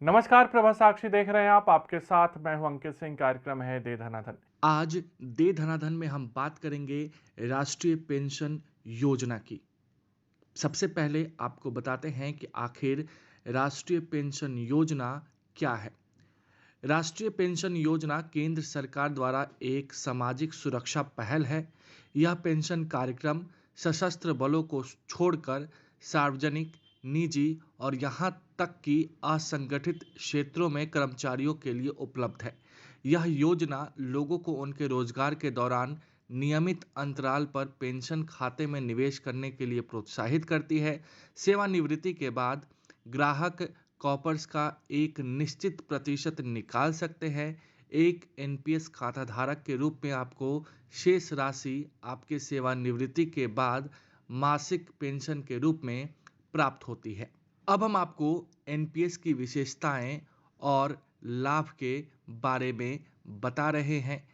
नमस्कार, प्रभा साक्षी देख रहे हैं आप। आपके साथ मैं हूं अंकित सिंह। कार्यक्रम है दे धनाधन। आज दे धनाधन में हम बात करेंगे राष्ट्रीय पेंशन योजना की। सबसे पहले आपको बताते हैं कि आखिर राष्ट्रीय पेंशन योजना क्या है। राष्ट्रीय पेंशन योजना केंद्र सरकार द्वारा एक सामाजिक सुरक्षा पहल है। यह पेंशन कार्यक्रम सशस्त्र बलों को छोड़कर सार्वजनिक, निजी और यहां तक कि असंगठित क्षेत्रों में कर्मचारियों के लिए उपलब्ध है। यह योजना लोगों को उनके रोजगार के दौरान नियमित अंतराल पर पेंशन खाते में निवेश करने के लिए प्रोत्साहित करती है। सेवानिवृत्ति के बाद ग्राहक कॉपर्स का एक निश्चित प्रतिशत निकाल सकते हैं। एक एनपीएस खाता धारक के रूप में आपको शेष राशि आपके सेवानिवृत्ति के बाद मासिक पेंशन के रूप में प्राप्त होती है। अब हम आपको एनपीएस की विशेषताएं और लाभ के बारे में बता रहे हैं।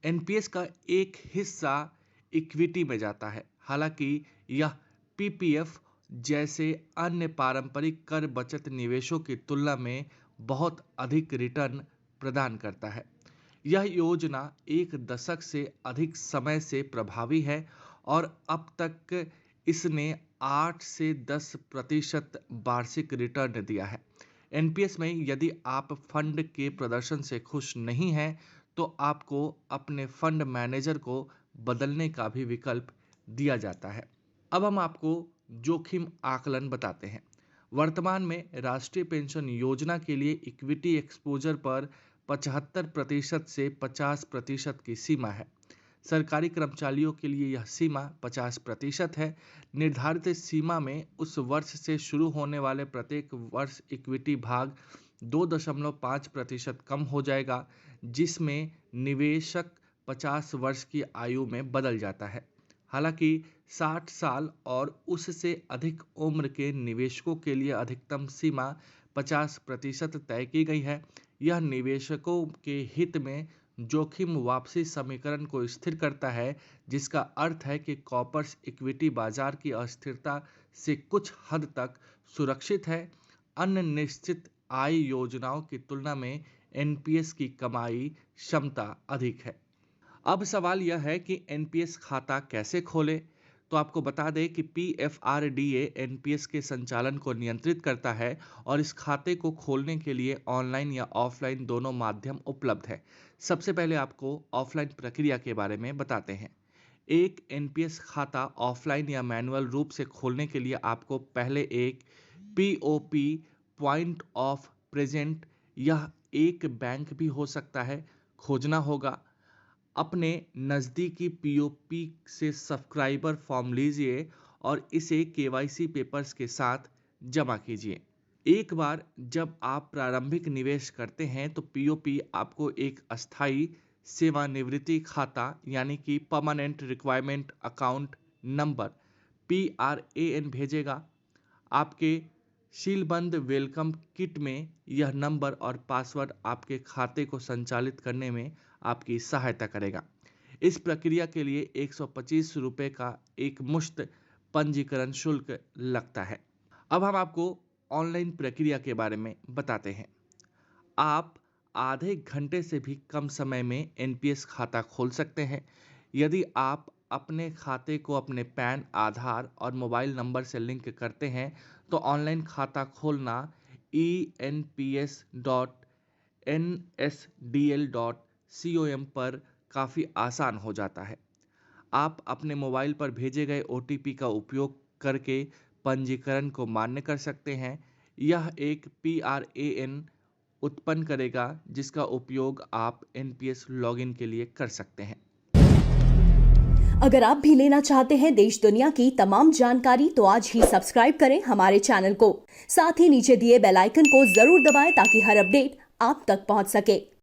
एनपीएस का एक हिस्सा इक्विटी में जाता है, हालांकि यह पीपीएफ जैसे अन्य पारंपरिक कर बचत निवेशों की तुलना में बहुत अधिक रिटर्न प्रदान करता है। यह योजना एक दशक से अधिक समय से प्रभावी है और अब तक इसने 8 से 10% वार्षिक रिटर्न दिया है। एनपीएस में यदि आप फंड के प्रदर्शन से खुश नहीं हैं, तो आपको अपने फंड मैनेजर को बदलने का भी विकल्प दिया जाता है। अब हम आपको जोखिम आकलन बताते हैं। वर्तमान में राष्ट्रीय पेंशन योजना के लिए इक्विटी एक्सपोजर पर 75% से 50% की सीमा है। सरकारी कर्मचारियों के लिए यह सीमा 50% है। निर्धारित सीमा में उस वर्ष से शुरू होने वाले प्रत्येक वर्ष इक्विटी भाग 2.5% कम हो जाएगा, जिसमें निवेशक 50 वर्ष की आयु में बदल जाता है। हालांकि 60 साल और उससे अधिक उम्र के निवेशकों के लिए अधिकतम सीमा 50% तय की गई है। यह निवेशकों के हित में जोखिम वापसी समीकरण को स्थिर करता है, जिसका अर्थ है कि कॉर्पोरेट इक्विटी बाजार की अस्थिरता से कुछ हद तक सुरक्षित है। अन्य निश्चित आय योजनाओं की तुलना में एनपीएस की कमाई क्षमता अधिक है। अब सवाल यह है कि एनपीएस खाता कैसे खोलें। तो आपको बता दें कि पीएफआरडीए एनपीएस के संचालन को नियंत्रित करता है और इस खाते को खोलने के लिए ऑनलाइन या ऑफलाइन दोनों माध्यम उपलब्ध है। सबसे पहले आपको ऑफलाइन प्रक्रिया के बारे में बताते हैं। एक एनपीएस खाता ऑफलाइन या मैनुअल रूप से खोलने के लिए आपको पहले एक पीओपी पॉइंट ऑफ प्रेजेंट, यह एक बैंक भी हो सकता है, खोजना होगा। अपने नज़दीकी पीओपी से सब्सक्राइबर फॉर्म लीजिए और इसे केवाईसी पेपर्स के साथ जमा कीजिए। एक बार जब आप प्रारंभिक निवेश करते हैं तो पीओपी आपको एक अस्थायी सेवानिवृत्ति खाता यानी कि permanent requirement account number PRAN भेजेगा। आपके सीलबंद वेलकम किट में यह नंबर और पासवर्ड आपके खाते को संचालित करने में आपकी सहायता करेगा। इस प्रक्रिया के लिए 125 रुपये का एक मुश्त पंजीकरण शुल्क लगता है। अब हम आपको ऑनलाइन प्रक्रिया के बारे में बताते हैं। आप आधे घंटे से भी कम समय में एनपीएस खाता खोल सकते हैं। यदि आप अपने खाते को अपने पैन, आधार और मोबाइल नंबर से लिंक करते हैं तो ऑनलाइन खाता खोलना enps.nsdl.com पर काफ़ी आसान हो जाता है। आप अपने मोबाइल पर भेजे गए ओटीपी का उपयोग करके पंजीकरण को मान्य कर सकते हैं। यह एक पीआरएएन उत्पन्न करेगा जिसका उपयोग आप एनपीएस लॉगिन के लिए कर सकते हैं। अगर आप भी लेना चाहते हैं देश दुनिया की तमाम जानकारी तो आज ही सब्सक्राइब करें हमारे चैनल को। साथ ही नीचे दिए बेल आइकन को जरूर दबाएं ताकि हर अपडेट आप तक पहुंच सके।